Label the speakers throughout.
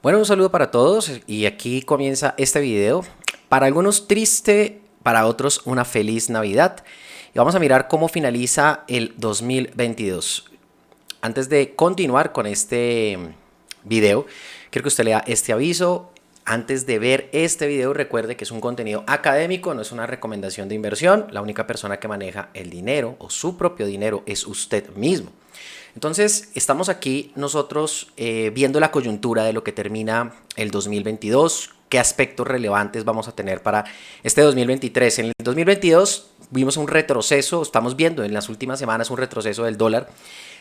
Speaker 1: Bueno, un saludo para todos y aquí comienza este video. Para algunos triste, para otros una feliz Navidad. Y vamos a mirar cómo finaliza el 2022. Antes de continuar con este video, quiero que usted lea este aviso. Antes de ver este video, recuerde que es un contenido académico, no es una recomendación de inversión. La única persona que maneja el dinero o su propio dinero es usted mismo. Entonces, estamos aquí nosotros viendo la coyuntura de lo que termina el 2022, qué aspectos relevantes vamos a tener para este 2023. En el 2022 vimos un retroceso, estamos viendo en las últimas semanas un retroceso del dólar.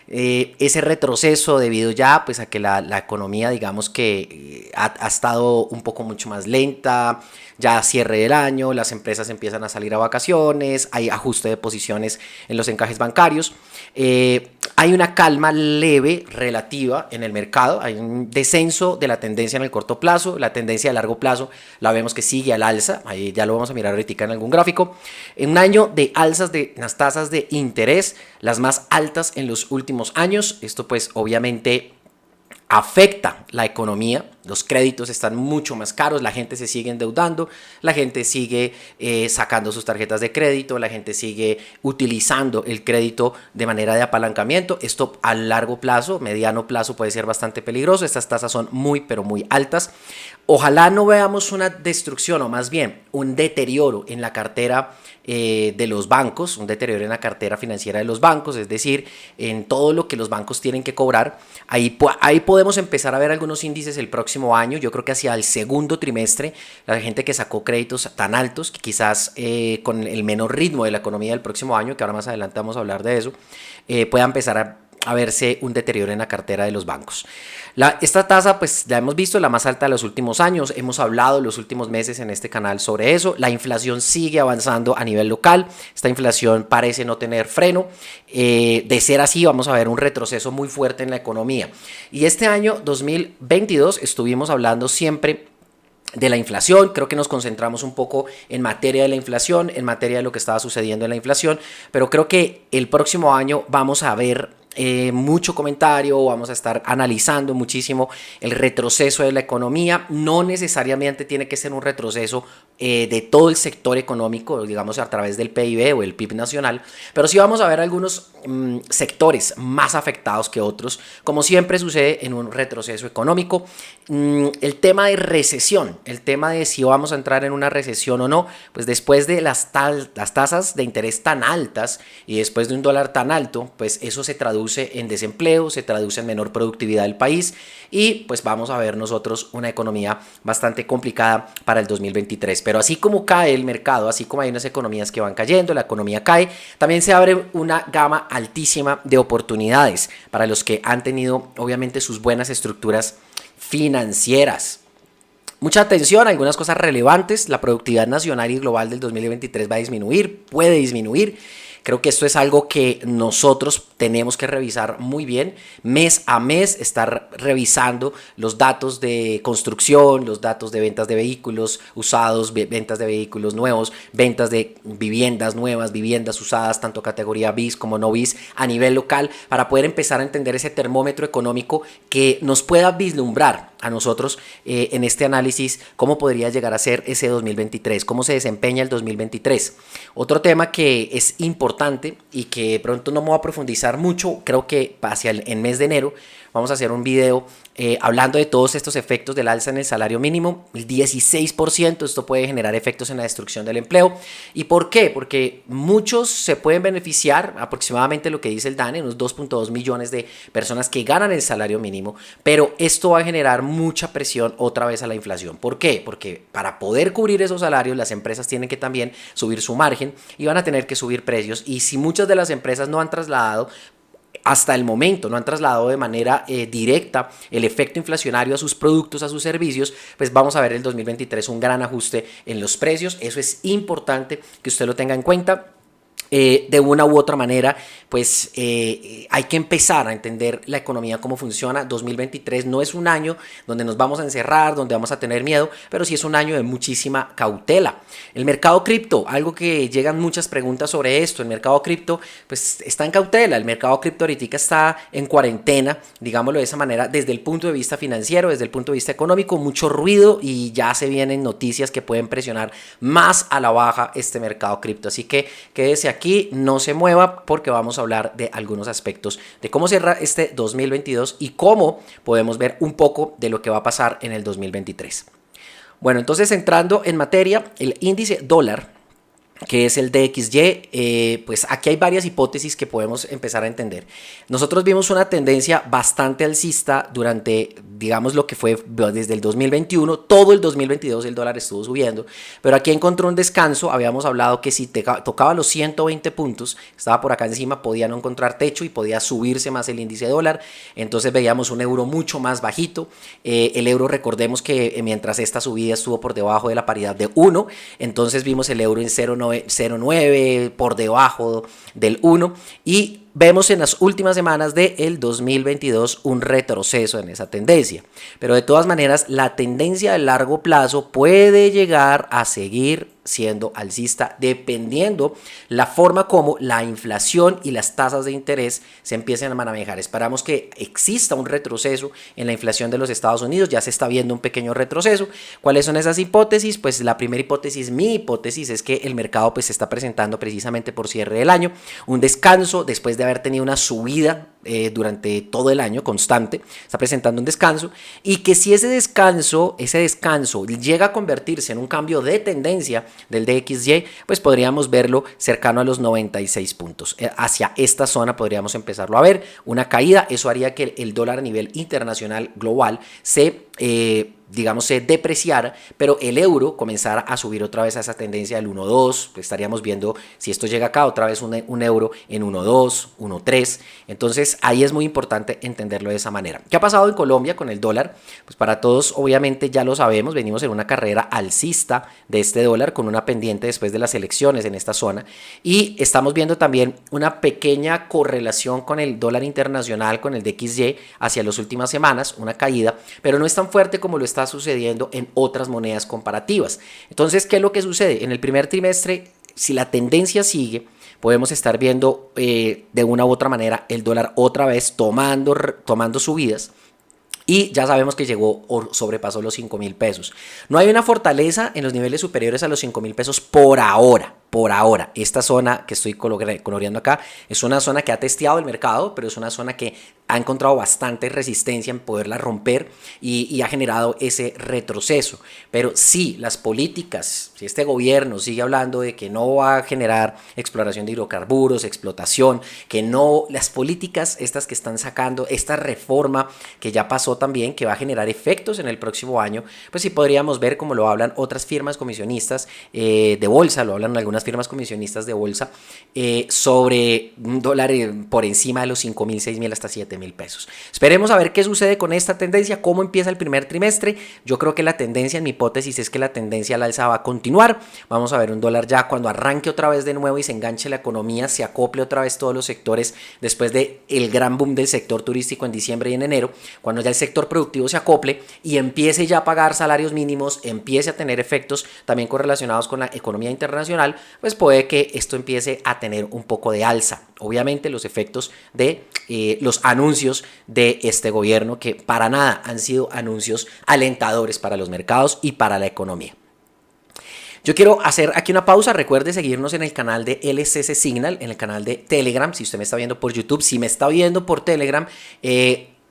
Speaker 1: Ese retroceso debido ya pues a que la economía digamos que ha estado un poco mucho más lenta, ya cierre del año, las empresas empiezan a salir a vacaciones, hay ajuste de posiciones en los encajes bancarios, hay una calma leve relativa en el mercado, hay un descenso de la tendencia en el corto plazo, la tendencia a largo plazo la vemos que sigue al alza, ahí ya lo vamos a mirar ahorita en algún gráfico, en un año de alzas de las tasas de interés, las más altas en los últimos años. Esto pues obviamente afecta la economía, los créditos están mucho más caros, la gente se sigue endeudando, la gente sigue sacando sus tarjetas de crédito, la gente sigue utilizando el crédito de manera de apalancamiento. Esto a largo plazo, mediano plazo puede ser bastante peligroso, estas tasas son muy pero muy altas. Ojalá no veamos una destrucción o más bien un deterioro en la cartera de los bancos, un deterioro en la cartera financiera de los bancos, es decir, en todo lo que los bancos tienen que cobrar. Ahí podemos empezar a ver algunos índices el próximo año. Yo creo que hacia el segundo trimestre, la gente que sacó créditos tan altos, que quizás con el menor ritmo de la economía del próximo año, que ahora más adelante vamos a hablar de eso, pueda empezar a verse un deterioro en la cartera de los bancos. Esta tasa pues la hemos visto la más alta de los últimos años, hemos hablado los últimos meses en este canal sobre eso, la inflación sigue avanzando a nivel local, esta inflación parece no tener freno, de ser así vamos a ver un retroceso muy fuerte en la economía. Y este año 2022 estuvimos hablando siempre de la inflación, creo que nos concentramos un poco en materia de la inflación, en materia de lo que estaba sucediendo en la inflación, pero creo que el próximo año vamos a ver mucho comentario, vamos a estar analizando muchísimo el retroceso de la economía. No necesariamente tiene que ser un retroceso de todo el sector económico, digamos a través del PIB o el PIB nacional, pero sí vamos a ver algunos sectores más afectados que otros, como siempre sucede en un retroceso económico. El tema de recesión, el tema de si vamos a entrar en una recesión o no, pues después de las tasas de interés tan altas y después de un dólar tan alto, pues eso se traduce en desempleo, se traduce en menor productividad del país y pues vamos a ver nosotros una economía bastante complicada para el 2023. Pero así como cae el mercado, así como hay unas economías que van cayendo, la economía cae, también se abre una gama altísima de oportunidades para los que han tenido obviamente sus buenas estructuras financieras. Mucha atención, algunas cosas relevantes, la productividad nacional y global del 2023 va a disminuir, puede disminuir. Creo que esto es algo que nosotros tenemos que revisar muy bien, mes a mes, estar revisando los datos de construcción, los datos de ventas de vehículos usados, ventas de vehículos nuevos, ventas de viviendas nuevas, viviendas usadas, tanto categoría BIS como no BIS a nivel local, para poder empezar a entender ese termómetro económico que nos pueda vislumbrar a nosotros en este análisis cómo podría llegar a ser ese 2023, cómo se desempeña el 2023. Otro tema que es importante y que de pronto no me voy a profundizar mucho, creo que hacia el mes de enero vamos a hacer un video hablando de todos estos efectos del alza en el salario mínimo, el 16%, esto puede generar efectos en la destrucción del empleo. ¿Y por qué? Porque muchos se pueden beneficiar, aproximadamente lo que dice el DANE, unos 2.2 millones de personas que ganan el salario mínimo, pero esto va a generar mucha presión otra vez a la inflación. ¿Por qué? Porque para poder cubrir esos salarios, las empresas tienen que también subir su margen y van a tener que subir precios, y si muchas de las empresas no han trasladado hasta el momento, no han trasladado de manera directa el efecto inflacionario a sus productos, a sus servicios, pues vamos a ver el 2023 un gran ajuste en los precios. Eso es importante que usted lo tenga en cuenta. de una u otra manera, pues hay que empezar a entender la economía, cómo funciona. 2023 no es un año donde nos vamos a encerrar, donde vamos a tener miedo, pero sí es un año de muchísima cautela. El mercado cripto, algo que llegan muchas preguntas sobre esto, el mercado cripto pues está en cautela, el mercado cripto ahorita está en cuarentena, digámoslo de esa manera, desde el punto de vista financiero, desde el punto de vista económico, mucho ruido y ya se vienen noticias que pueden presionar más a la baja este mercado cripto. Así que quédese aquí, no se mueva porque vamos a hablar de algunos aspectos de cómo cierra este 2022 y cómo podemos ver un poco de lo que va a pasar en el 2023. Bueno, entonces entrando en materia, el índice dólar, que es el DXY, pues aquí hay varias hipótesis que podemos empezar a entender. Nosotros vimos una tendencia bastante alcista durante, digamos, lo que fue desde el 2021, todo el 2022 el dólar estuvo subiendo, pero aquí encontró un descanso. Habíamos hablado que si tocaba los 120 puntos, estaba por acá encima, podía no encontrar techo y podía subirse más el índice dólar, entonces veíamos un euro mucho más bajito. El euro, recordemos que mientras esta subida estuvo por debajo de la paridad de 1, entonces vimos el euro en 0,9 por debajo del 1 y vemos en las últimas semanas del 2022 un retroceso en esa tendencia, pero de todas maneras la tendencia de largo plazo puede llegar a seguir siendo alcista dependiendo la forma como la inflación y las tasas de interés se empiecen a manejar. Esperamos que exista un retroceso en la inflación de los Estados Unidos, ya se está viendo un pequeño retroceso. ¿Cuáles son esas hipótesis? Pues la primera hipótesis, mi hipótesis, es que el mercado pues se está presentando precisamente por cierre del año, un descanso después de haber tenido una subida durante todo el año constante, está presentando un descanso y que si ese descanso llega a convertirse en un cambio de tendencia del DXY, pues podríamos verlo cercano a los 96 puntos. Hacia esta zona podríamos empezarlo a ver una caída. Eso haría que el dólar a nivel internacional global se depreciara, pero el euro comenzara a subir otra vez a esa tendencia del 1.2, pues estaríamos viendo, si esto llega acá, otra vez un euro en 1.2, 1.3, entonces ahí es muy importante entenderlo de esa manera. ¿Qué ha pasado en Colombia con el dólar? Pues para todos obviamente ya lo sabemos, venimos en una carrera alcista de este dólar con una pendiente después de las elecciones en esta zona y estamos viendo también una pequeña correlación con el dólar internacional, con el DXY hacia las últimas semanas, una caída, pero no es tan fuerte como lo está sucediendo en otras monedas comparativas. Entonces, ¿qué es lo que sucede? En el primer trimestre, si la tendencia sigue, podemos estar viendo de una u otra manera el dólar otra vez tomando subidas. Y ya sabemos que llegó o sobrepasó los 5.000 pesos. No hay una fortaleza en los niveles superiores a los 5.000 pesos por ahora. Por ahora, esta zona que estoy coloreando acá es una zona que ha testeado el mercado, pero es una zona que ha encontrado bastante resistencia en poderla romper y ha generado ese retroceso. Pero sí, las políticas, si este gobierno sigue hablando de que no va a generar exploración de hidrocarburos, explotación, que no, las políticas estas que están sacando, esta reforma que ya pasó también, que va a generar efectos en el próximo año, pues sí podríamos ver como lo hablan otras firmas comisionistas de bolsa, lo hablan algunas firmas comisionistas de bolsa, sobre un dólar por encima de los 5.000, 6.000 hasta 7.000 pesos. Esperemos a ver qué sucede con esta tendencia, cómo empieza el primer trimestre. Yo creo que la tendencia, en mi hipótesis, es que la tendencia al alza va a continuar. Vamos a ver un dólar ya cuando arranque otra vez de nuevo y se enganche la economía, se acople otra vez todos los sectores después de el gran boom del sector turístico en diciembre y en enero, cuando ya el sector productivo se acople y empiece ya a pagar salarios mínimos, empiece a tener efectos también correlacionados con la economía internacional, pues puede que esto empiece a tener un poco de alza. Obviamente los efectos de los anuncios de este gobierno, que para nada han sido anuncios alentadores para los mercados y para la economía. Yo quiero hacer aquí una pausa. Recuerde seguirnos en el canal de LCC Signal, en el canal de Telegram, si usted me está viendo por YouTube. Si me está viendo por Telegram,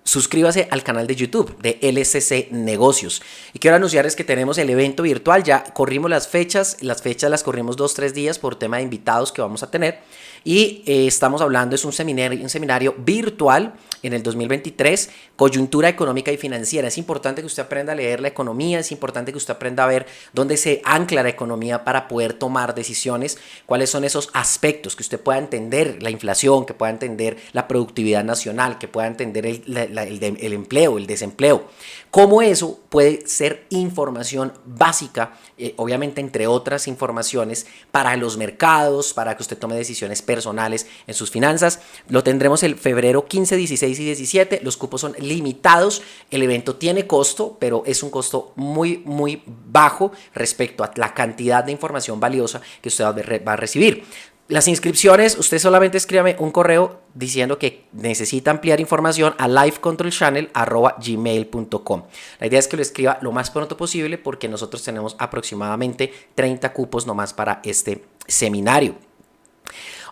Speaker 1: suscríbase al canal de YouTube de LCC Negocios. Y quiero anunciarles que tenemos el evento virtual. Ya corrimos las fechas las corrimos 2-3 días por tema de invitados que vamos a tener. y estamos hablando, es un seminario virtual en el 2023, coyuntura económica y financiera. Es importante que usted aprenda a leer la economía, es importante que usted aprenda a ver dónde se ancla la economía para poder tomar decisiones, cuáles son esos aspectos, que usted pueda entender la inflación, que pueda entender la productividad nacional, que pueda entender el empleo, el desempleo. Cómo eso puede ser información básica, obviamente entre otras informaciones, para los mercados, para que usted tome decisiones personales en sus finanzas. Lo tendremos el febrero 15, 16 y 17. Los cupos son limitados. El evento tiene costo, pero es un costo muy bajo respecto a la cantidad de información valiosa que usted va a recibir. Las inscripciones, usted solamente escríbame un correo diciendo que necesita ampliar información a lifecontrolchannel@gmail.com. La idea es que lo escriba lo más pronto posible porque nosotros tenemos aproximadamente 30 cupos nomás para este seminario.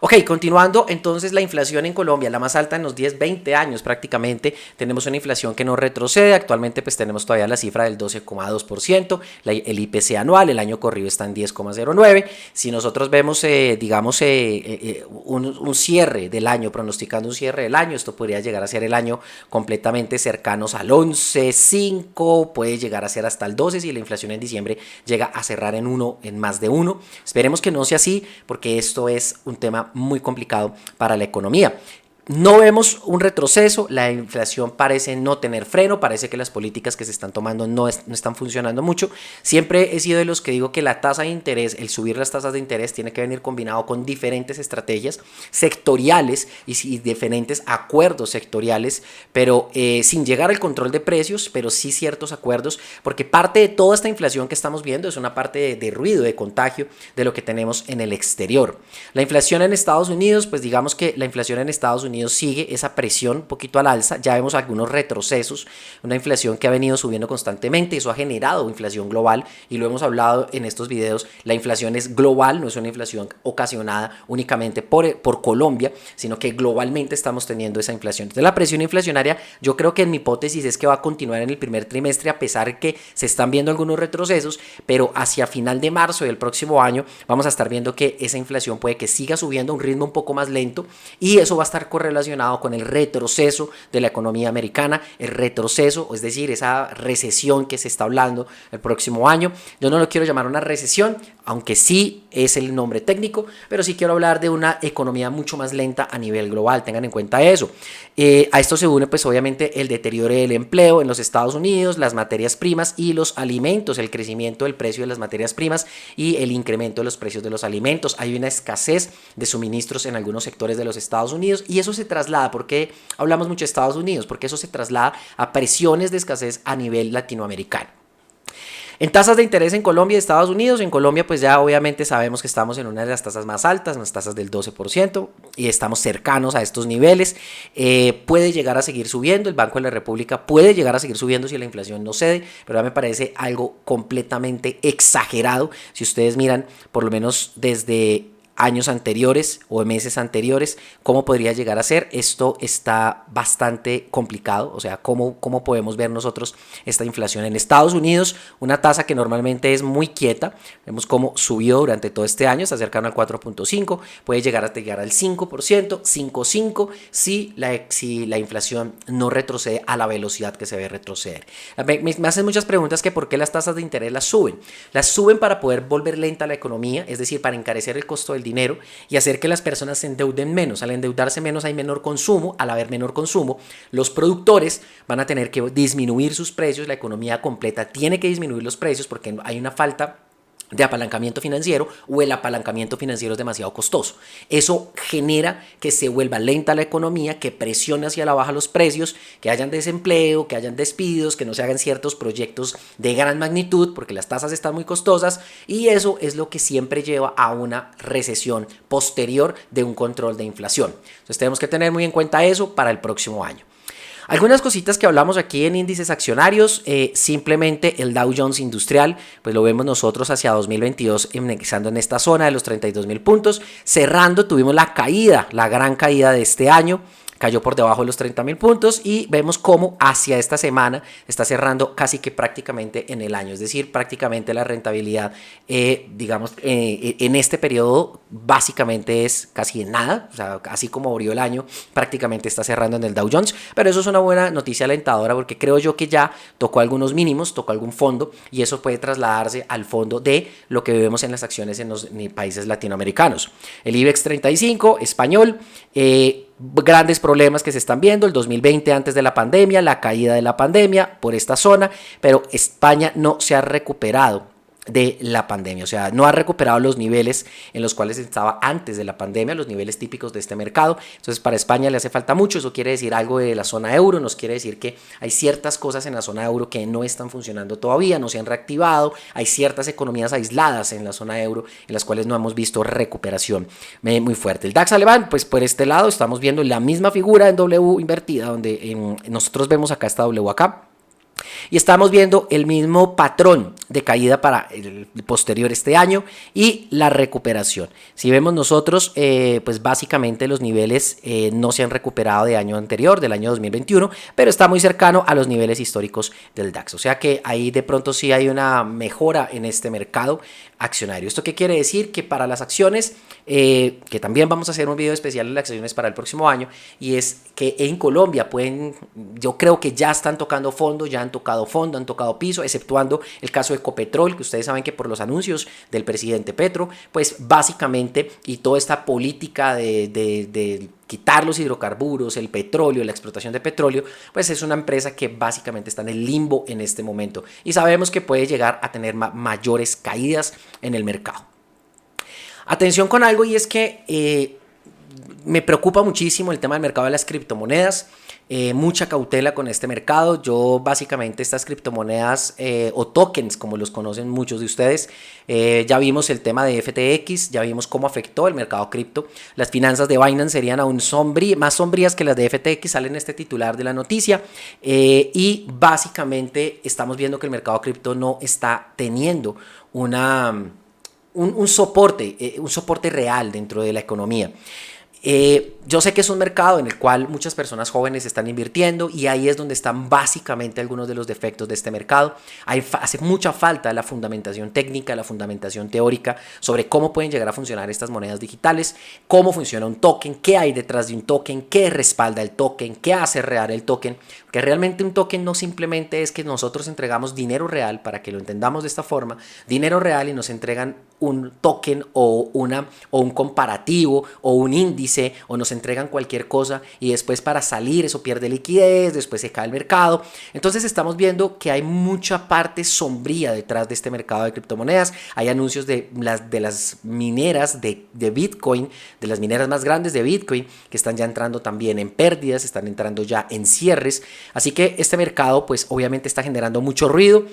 Speaker 1: Ok, continuando, entonces la inflación en Colombia, la más alta en los 10, 20 años prácticamente. Tenemos una inflación que no retrocede. Actualmente pues tenemos todavía la cifra del 12,2%. El IPC anual, el año corrido está en 10,09. Si nosotros vemos, un cierre del año, pronosticando un cierre del año, esto podría llegar a ser el año completamente cercanos al 11,5, puede llegar a ser hasta el 12 si la inflación en diciembre llega a cerrar en más de 1. Esperemos que no sea así porque esto es un tema muy complicado para la economía. No vemos un retroceso, la inflación parece no tener freno, parece que las políticas que se están tomando no están funcionando mucho. Siempre he sido de los que digo que la tasa de interés, el subir las tasas de interés tiene que venir combinado con diferentes estrategias sectoriales y diferentes acuerdos sectoriales, pero sin llegar al control de precios, pero sí ciertos acuerdos, porque parte de toda esta inflación que estamos viendo es una parte de ruido, de contagio de lo que tenemos en el exterior. La inflación en Estados Unidos, pues digamos que la inflación en Estados Unidos sigue esa presión un poquito al alza. Ya vemos algunos retrocesos, una inflación que ha venido subiendo constantemente. Eso ha generado inflación global y lo hemos hablado en estos videos. La inflación es global, no es una inflación ocasionada únicamente por Colombia, sino que globalmente estamos teniendo esa inflación. Entonces la presión inflacionaria, yo creo que en mi hipótesis es que va a continuar en el primer trimestre, a pesar de que se están viendo algunos retrocesos, pero hacia final de marzo del próximo año vamos a estar viendo que esa inflación puede que siga subiendo a un ritmo un poco más lento y eso va a estar relacionado con el retroceso de la economía americana, el retroceso, es decir, esa recesión que se está hablando el próximo año. Yo no lo quiero llamar una recesión, aunque sí es el nombre técnico, pero sí quiero hablar de una economía mucho más lenta a nivel global, tengan en cuenta eso. A esto se une pues obviamente el deterioro del empleo en los Estados Unidos, las materias primas y los alimentos, el crecimiento del precio de las materias primas y el incremento de los precios de los alimentos. Hay una escasez de suministros en algunos sectores de los Estados Unidos y eso se traslada, porque hablamos mucho de Estados Unidos, porque eso se traslada a presiones de escasez a nivel latinoamericano. En tasas de interés en Colombia y Estados Unidos, en Colombia pues ya obviamente sabemos que estamos en una de las tasas más altas, las tasas del 12% y estamos cercanos a estos niveles. Puede llegar a seguir subiendo, el Banco de la República puede llegar a seguir subiendo si la inflación no cede, pero ya me parece algo completamente exagerado. Si ustedes miran por lo menos desde años anteriores o meses anteriores, cómo podría llegar a ser. Esto está bastante complicado, o sea, cómo podemos ver nosotros esta inflación en Estados Unidos, una tasa que normalmente es muy quieta. Vemos cómo subió durante todo este año, está cercano al 4.5, puede llegar al 5%, 5.5 si la inflación no retrocede a la velocidad que se ve retroceder. Me hacen muchas preguntas que por qué las tasas de interés las suben. Las suben para poder volver lenta la economía, es decir, para encarecer el costo del dinero y hacer que las personas se endeuden menos. Al endeudarse menos hay menor consumo, al haber menor consumo los productores van a tener que disminuir sus precios, la economía completa tiene que disminuir los precios porque hay una falta de apalancamiento financiero o el apalancamiento financiero es demasiado costoso. Eso genera que se vuelva lenta la economía, que presione hacia la baja los precios, que hayan desempleo, que hayan despidos, que no se hagan ciertos proyectos de gran magnitud porque las tasas están muy costosas y eso es lo que siempre lleva a una recesión posterior de un control de inflación. Entonces tenemos que tener muy en cuenta eso para el próximo año. Algunas cositas que hablamos aquí en índices accionarios, simplemente el Dow Jones Industrial, pues lo vemos nosotros hacia 2022 indexando en esta zona de los 32.000 puntos, cerrando tuvimos la caída, la gran caída de este año, cayó por debajo de los 30.000 puntos y vemos cómo hacia esta semana está cerrando casi que prácticamente en el año, es decir, prácticamente la rentabilidad, en este periodo básicamente es casi en nada, o sea, así como abrió el año, prácticamente está cerrando en el Dow Jones, pero eso es una buena noticia alentadora porque creo yo que ya tocó algunos mínimos, tocó algún fondo y eso puede trasladarse al fondo de lo que vemos en las acciones en los países latinoamericanos. El IBEX 35 español, grandes problemas que se están viendo, el 2020 antes de la pandemia, la caída de la pandemia por esta zona, pero España no se ha recuperado de la pandemia, o sea, no ha recuperado los niveles en los cuales estaba antes de la pandemia, los niveles típicos de este mercado. Entonces para España le hace falta mucho, eso quiere decir algo de la zona euro, nos quiere decir que hay ciertas cosas en la zona euro que no están funcionando todavía, no se han reactivado, hay ciertas economías aisladas en la zona euro en las cuales no hemos visto recuperación muy fuerte. El DAX alemán, pues por este lado estamos viendo la misma figura en W invertida, donde nosotros vemos acá esta W acá, y estamos viendo el mismo patrón de caída para el posterior este año y la recuperación. Si vemos nosotros, pues básicamente los niveles no se han recuperado de año anterior, del año 2021, pero está muy cercano a los niveles históricos del DAX. O sea que ahí de pronto sí hay una mejora en este mercado accionario. ¿Esto qué quiere decir? Que para las acciones, que también vamos a hacer un video especial de las acciones para el próximo año, y es que en Colombia yo creo que ya están tocando fondo, ya han tocado fondo, han tocado piso, exceptuando el caso de Ecopetrol, que ustedes saben que por los anuncios del presidente Petro, pues básicamente, y toda esta política de quitar los hidrocarburos, el petróleo, la explotación de petróleo, pues es una empresa que básicamente está en el limbo en este momento y sabemos que puede llegar a tener mayores caídas en el mercado. Atención con algo, y es que me preocupa muchísimo el tema del mercado de las criptomonedas. Mucha cautela con este mercado. Yo básicamente estas criptomonedas o tokens, como los conocen muchos de ustedes, ya vimos el tema de FTX, ya vimos cómo afectó el mercado cripto. Las finanzas de Binance serían aún más sombrías que las de FTX, sale en este titular de la noticia, y básicamente estamos viendo que el mercado cripto no está teniendo un soporte real dentro de la economía. Yo sé que es un mercado en el cual muchas personas jóvenes están invirtiendo y ahí es donde están básicamente algunos de los defectos de este mercado. Hace mucha falta la fundamentación técnica, la fundamentación teórica sobre cómo pueden llegar a funcionar estas monedas digitales, cómo funciona un token, qué hay detrás de un token, qué respalda el token, qué hace real el token, que realmente un token no simplemente es que nosotros entregamos dinero real, para que lo entendamos de esta forma, dinero real, y nos entregan un token o un comparativo o un índice, o nos entregan cualquier cosa y después para salir eso pierde liquidez, después se cae el mercado. Entonces estamos viendo que hay mucha parte sombría detrás de este mercado de criptomonedas. Hay anuncios de las mineras de Bitcoin, de las mineras más grandes de Bitcoin, que están ya entrando también en pérdidas, están entrando ya en cierres. Así que este mercado pues obviamente está generando mucho ruido,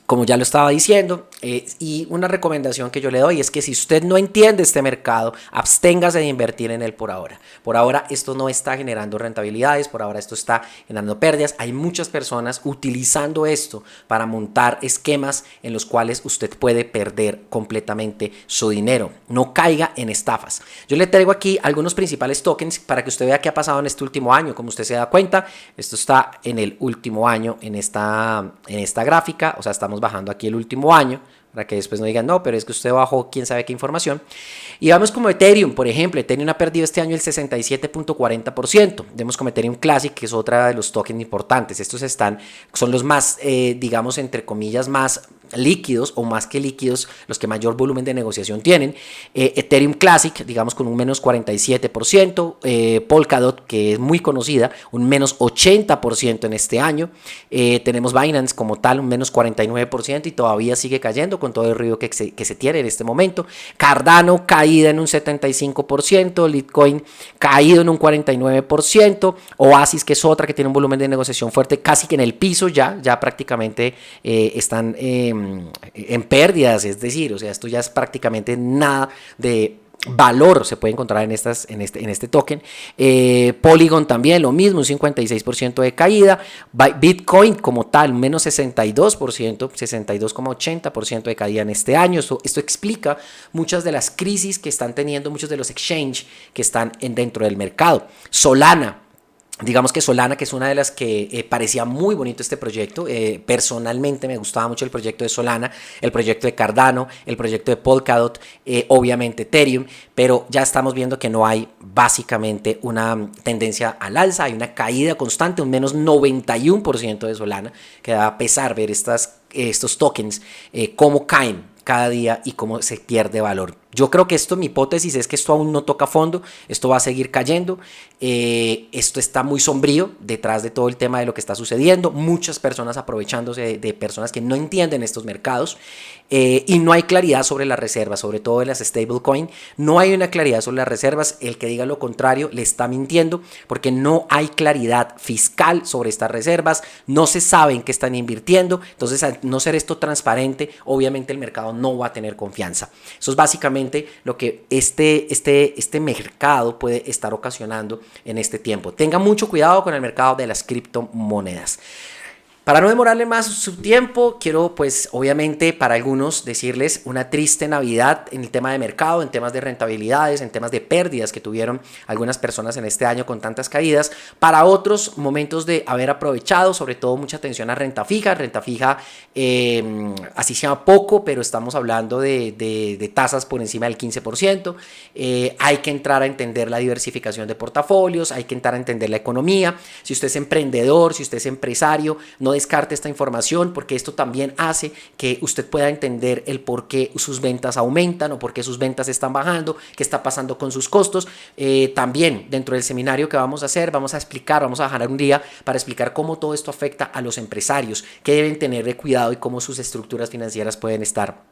Speaker 1: como ya lo estaba diciendo, y una recomendación que yo le doy es que si usted no entiende este mercado, absténgase de invertir en él por ahora. Por ahora esto no está generando rentabilidades, por ahora esto está generando pérdidas. Hay muchas personas utilizando esto para montar esquemas en los cuales usted puede perder completamente su dinero. No caiga en estafas. Yo le traigo aquí algunos principales tokens para que usted vea qué ha pasado en este último año. Como usted se da cuenta, esto está en el último año en esta gráfica, o sea, estamos bajando aquí el último año, para que después no digan, no, pero es que usted bajó quién sabe qué información. Y vamos como Ethereum, por ejemplo. Ethereum ha perdido este año el 67.40%. Vemos como Ethereum Classic, que es otra de los tokens importantes. Estos son los más, digamos, entre comillas, más líquidos, o más que líquidos, los que mayor volumen de negociación tienen. Ethereum Classic, digamos, con un menos 47%. Polkadot, que es muy conocida, un menos 80% en este año. Tenemos Binance como tal, un menos 49%, y todavía sigue cayendo con todo el ruido que se tiene en este momento. Cardano caída en un 75%, Litecoin caído en un 49%, Oasis, que es otra que tiene un volumen de negociación fuerte, casi que en el piso ya prácticamente están en pérdidas, es decir, o sea, esto ya es prácticamente nada de valor se puede encontrar en este token. Polygon también lo mismo, un 56% de caída. Bitcoin como tal, menos 62%, 62,80% de caída en este año. Esto explica muchas de las crisis que están teniendo muchos de los exchanges que están dentro del mercado. Solana. Digamos que Solana, que es una de las que parecía muy bonito este proyecto, personalmente me gustaba mucho el proyecto de Solana, el proyecto de Cardano, el proyecto de Polkadot, obviamente Ethereum, pero ya estamos viendo que no hay básicamente una tendencia al alza, hay una caída constante, un menos 91% de Solana, que da a pesar ver estos tokens, cómo caen cada día y cómo se pierde valor. Yo creo que mi hipótesis es que esto aún no toca fondo, esto va a seguir cayendo, esto está muy sombrío detrás de todo el tema de lo que está sucediendo, muchas personas aprovechándose de personas que no entienden estos mercados y no hay claridad sobre las reservas, sobre todo en las stablecoin, no hay una claridad sobre las reservas, el que diga lo contrario le está mintiendo porque no hay claridad fiscal sobre estas reservas, no se sabe en qué están invirtiendo, entonces al no ser esto transparente, obviamente el mercado no va a tener confianza. Eso es básicamente lo que este mercado puede estar ocasionando en este tiempo. Tenga mucho cuidado con el mercado de las criptomonedas. Para no demorarle más su tiempo, quiero pues obviamente para algunos decirles una triste Navidad en el tema de mercado, en temas de rentabilidades, en temas de pérdidas que tuvieron algunas personas en este año con tantas caídas. Para otros, momentos de haber aprovechado, sobre todo mucha atención a renta fija así sea poco, pero estamos hablando de tasas por encima del 15%. Hay que entrar a entender la diversificación de portafolios, hay que entrar a entender la economía. Si usted es emprendedor, si usted es empresario, no descarte esta información porque esto también hace que usted pueda entender el por qué sus ventas aumentan o por qué sus ventas están bajando, qué está pasando con sus costos. También dentro del seminario que vamos a hacer, vamos a dejar un día para explicar cómo todo esto afecta a los empresarios, qué deben tener de cuidado y cómo sus estructuras financieras pueden estar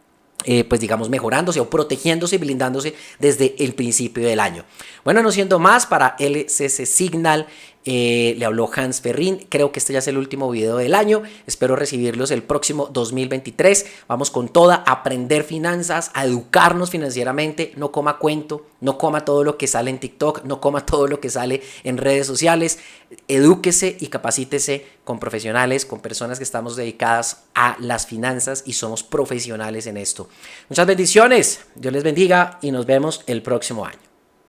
Speaker 1: pues digamos mejorándose o protegiéndose y blindándose desde el principio del año. Bueno, no siendo más, para LCC Signal le habló Hans Ferrín. Creo que este ya es el último video del año. Espero recibirlos el próximo 2023. Vamos con toda, a aprender finanzas, a educarnos financieramente. No coma cuento, no coma todo lo que sale en TikTok, no coma todo lo que sale en redes sociales. Edúquese y capacítese con profesionales, con personas que estamos dedicadas a las finanzas y somos profesionales en esto. Muchas bendiciones, Dios les bendiga y nos vemos el próximo año.